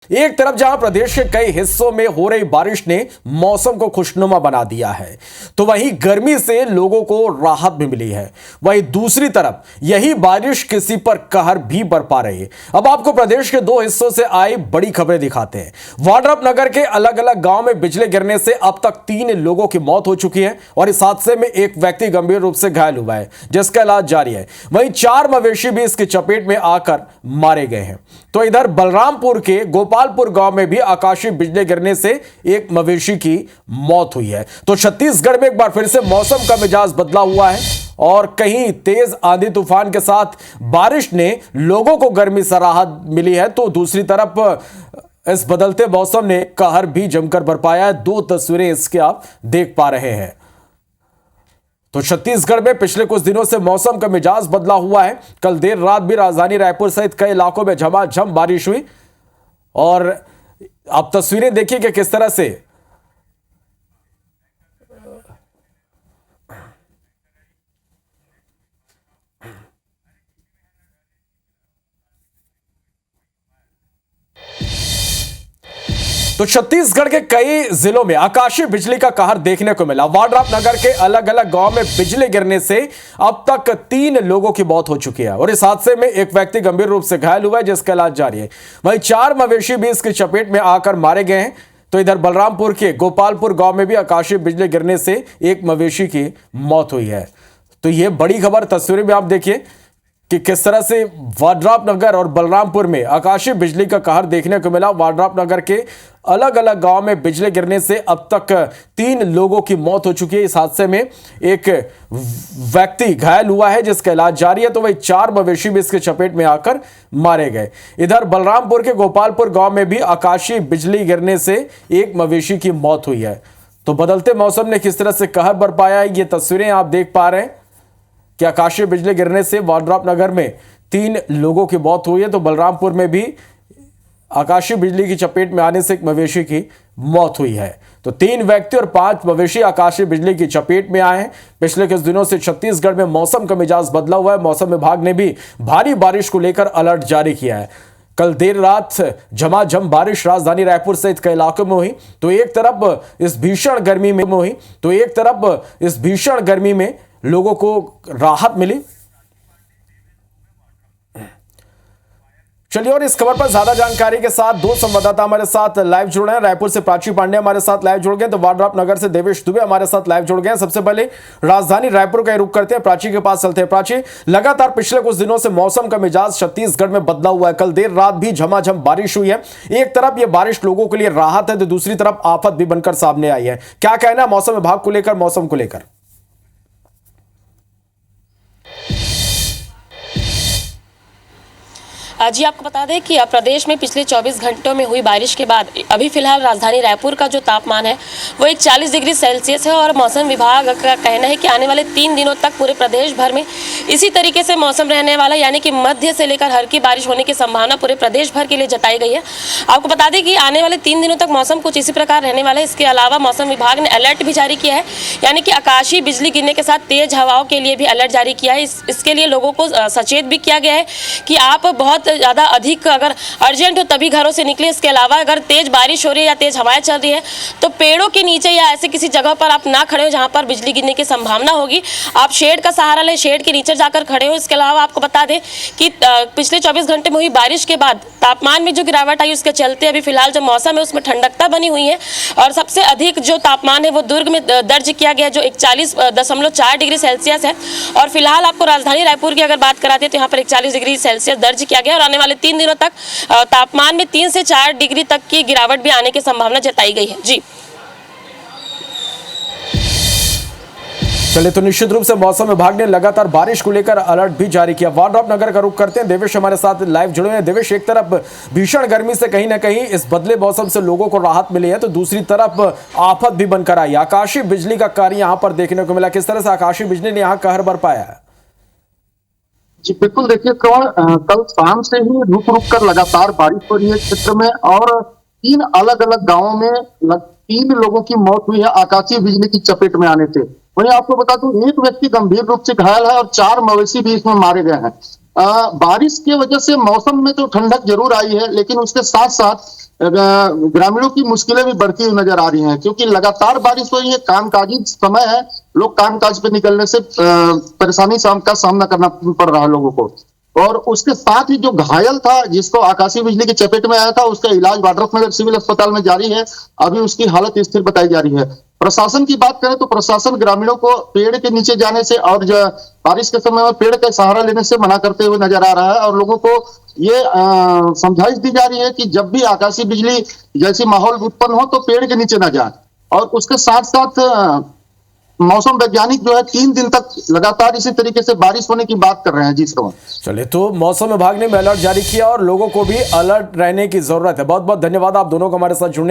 एक तरफ जहां प्रदेश के कई हिस्सों में हो रही बारिश ने मौसम को खुशनुमा बना दिया है, तो वहीं गर्मी से लोगों को राहत भी मिली है। वहीं दूसरी तरफ यही बारिश किसी पर कहर भी बरपा रही है। अब आपको प्रदेश के दो हिस्सों से आई बड़ी खबरें दिखाते हैं। वाड्रप नगर के अलग अलग गांव में बिजली गिरने से अब तक 3 लोगों की मौत हो चुकी है और इस हादसे में एक व्यक्ति गंभीर रूप से घायल हुआ है, जिसका इलाज जारी है। वहीं 4 मवेशी भी इसकी चपेट में आकर मारे गए हैं। तो इधर बलरामपुर के गोपालपुर गांव में भी आकाशीय बिजली गिरने से एक मवेशी की मौत हुई है। तो छत्तीसगढ़ में एक बार फिर से मौसम का मिजाज बदला हुआ है और कहीं तेज आंधी तूफान के साथ बारिश ने लोगों को गर्मी से राहत मिली है, तो दूसरी तरफ इस बदलते मौसम ने कहर भी जमकर बरपाया है। 2 तस्वीरें इसके आप देख पा रहे हैं। तो छत्तीसगढ़ में पिछले कुछ दिनों से मौसम का मिजाज बदला हुआ है। कल देर रात भी राजधानी रायपुर सहित कई इलाकों में झमाझम बारिश हुई और आप तस्वीरें देखिए कि किस तरह से तो छत्तीसगढ़ के कई जिलों में आकाशीय बिजली का कहर देखने को मिला। वाड्रप नगर के अलग अलग गांव में बिजली गिरने से अब तक 3 लोगों की मौत हो चुकी है और इस हादसे में एक व्यक्ति गंभीर रूप से घायल हुआ है, जिसका इलाज जारी है। वहीं 4 मवेशी भी इसकी चपेट में आकर मारे गए हैं। तो इधर बलरामपुर के गोपालपुर गांव में भी आकाशीय बिजली गिरने से एक मवेशी की मौत हुई है। तो यह बड़ी खबर, तस्वीरें में आप देखिए कि किस तरह से वाड्रप नगर और बलरामपुर में आकाशीय बिजली का कहर देखने को मिला। वाड्रप नगर के अलग अलग गांव में बिजली गिरने से अब तक 3 लोगों की मौत हो चुकी है। इस हादसे में एक व्यक्ति घायल हुआ है, जिसका इलाज जारी है। तो वही 4 मवेशी भी इसके चपेट में आकर मारे गए। इधर बलरामपुर के गोपालपुर गांव में भी आकाशीय बिजली गिरने से एक मवेशी की मौत हुई है। तो बदलते मौसम ने किस तरह से कहर बरपाया है, ये तस्वीरें आप देख पा रहे हैं कि आकाशीय बिजली गिरने से वाड्रप नगर में 3 लोगों की मौत हुई है। तो बलरामपुर में भी आकाशीय बिजली की चपेट में आने से एक मवेशी की मौत हुई है। तो 3 व्यक्ति और 5 मवेशी आकाशीय बिजली की चपेट में आए हैं। पिछले कुछ दिनों से छत्तीसगढ़ में मौसम का मिजाज बदला हुआ है। मौसम विभाग ने भी भारी बारिश को लेकर अलर्ट जारी किया है। कल देर रात झमाझम बारिश राजधानी रायपुर सहित कई इलाकों में हुई। तो एक तरफ इस भीषण गर्मी में लोगों को राहत मिली। चलिए और इस खबर पर ज्यादा जानकारी के साथ 2 संवाददाता हमारे साथ लाइव जुड़ रहे हैं। रायपुर से प्राची पांडे हमारे साथ लाइव जुड़ गए, तो वाड्रप नगर से देवेश दुबे हमारे साथ लाइव जुड़ गए हैं। सबसे पहले राजधानी रायपुर का रुख करते हैं, प्राची के पास चलते हैं। प्राची, लगातार पिछले कुछ दिनों से मौसम का मिजाज छत्तीसगढ़ में बदला हुआ है। कल देर रात भी झमाझम बारिश हुई है। एक तरफ यह बारिश लोगों के लिए राहत है, तो दूसरी तरफ आफत भी बनकर सामने आई है। क्या कहना है मौसम विभाग को लेकर, मौसम को लेकर? जी आपको बता दें कि प्रदेश में पिछले 24 घंटों में हुई बारिश के बाद अभी फिलहाल राजधानी रायपुर का जो तापमान है वो 40 डिग्री सेल्सियस है और मौसम विभाग का कहना है कि आने वाले 3 दिनों तक पूरे प्रदेश भर में इसी तरीके से मौसम रहने वाला, यानी कि मध्य से लेकर हल्की बारिश होने की संभावना पूरे प्रदेश भर के लिए जताई गई है। आपको बता दें कि आने वाले 3 दिनों तक मौसम कुछ इसी प्रकार रहने वाला है। इसके अलावा मौसम विभाग ने अलर्ट भी जारी किया है, यानी कि आकाशीय बिजली गिरने के साथ तेज हवाओं के लिए भी अलर्ट जारी किया है। इसके लिए लोगों को सचेत भी किया गया है कि आप बहुत ज़्यादा अधिक अगर अर्जेंट हो तभी घरों से निकले। इसके अलावा अगर तेज बारिश हो रही है या तेज हवाएं चल रही है तो पेड़ों के नीचे या ऐसे किसी जगह पर आप ना खड़े हो जहां पर बिजली गिरने की संभावना होगी। आप शेड का सहारा लें, शेड के नीचे जाकर खड़े हो। इसके अलावा आपको बता दें कि पिछले 24 घंटे में हुई बारिश के बाद तापमान में जो गिरावट आई उसके चलते अभी फिलहाल जो मौसम है उसमें ठंडकता बनी हुई है और सबसे अधिक जो तापमान है वो दुर्ग में दर्ज किया गया जो 41.4 डिग्री सेल्सियस है। और फिलहाल आपको राजधानी रायपुर की अगर बात कराते हैं तो यहाँ पर 41 डिग्री सेल्सियस दर्ज किया गया और आने वाले 3 दिनों तक तापमान में 3 से 4 डिग्री तक की गिरावट भी आने की संभावना जताई गई है। जी चलिए, तो निश्चित रूप से मौसम विभाग ने लगातार बारिश को लेकर अलर्ट भी जारी किया। वाड्रप नगर का रुख करते हैं, देवेश हमारे साथ लाइव जुड़े हैं। देवेश, एक तरफ भीषण गर्मी से कहीं ना कहीं इस बदले मौसम से लोगों को राहत मिली है, तो दूसरी तरफ आफत भी बनकर आई। आकाशीय बिजली का कार्य यहां पर देखने को मिला, किस तरह से आकाशीय बिजली ने यहां कहर बरपाया है? जी बिल्कुल, देखिए कल शाम से ही रुक रुक कर लगातार बारिश हो रही है क्षेत्र में और 3 अलग अलग गांवों में 3 लोगों की मौत हुई है आकाशीय बिजली की चपेट में आने से। वहीं आपको बता दूं, एक व्यक्ति गंभीर रूप से घायल है और 4 मवेशी भी इसमें मारे गए हैं। बारिश की वजह से मौसम में तो ठंडक जरूर आई है, लेकिन उसके साथ साथ ग्रामीणों की मुश्किलें भी बढ़ती हुई नजर आ रही हैं, क्योंकि लगातार बारिश हो रही है, कामकाजी समय है, लोग कामकाज पे निकलने से परेशानी का सामना करना पड़ रहा है लोगों को। और उसके साथ ही जो घायल था, जिसको आकाशीय बिजली की चपेट में आया था, उसका इलाज वाड्रफनगर सिविल अस्पताल में जारी है। अभी उसकी हालत स्थिर बताई जा रही है। प्रशासन की बात करें तो प्रशासन ग्रामीणों को पेड़ के नीचे जाने से और जो बारिश के समय में पेड़ का सहारा लेने से मना करते हुए नजर आ रहा है, और लोगों को ये समझाइश दी जा रही है कि जब भी आकाशीय बिजली जैसी माहौल उत्पन्न हो तो पेड़ के नीचे न जाए। और उसके साथ साथ मौसम वैज्ञानिक जो है 3 दिन तक लगातार इसी तरीके से बारिश होने की बात कर रहे हैं। जी श्रवण। चलिए, तो मौसम विभाग ने अलर्ट जारी किया और लोगों को भी अलर्ट रहने की जरूरत है। बहुत बहुत धन्यवाद आप दोनों को हमारे साथ जुड़ने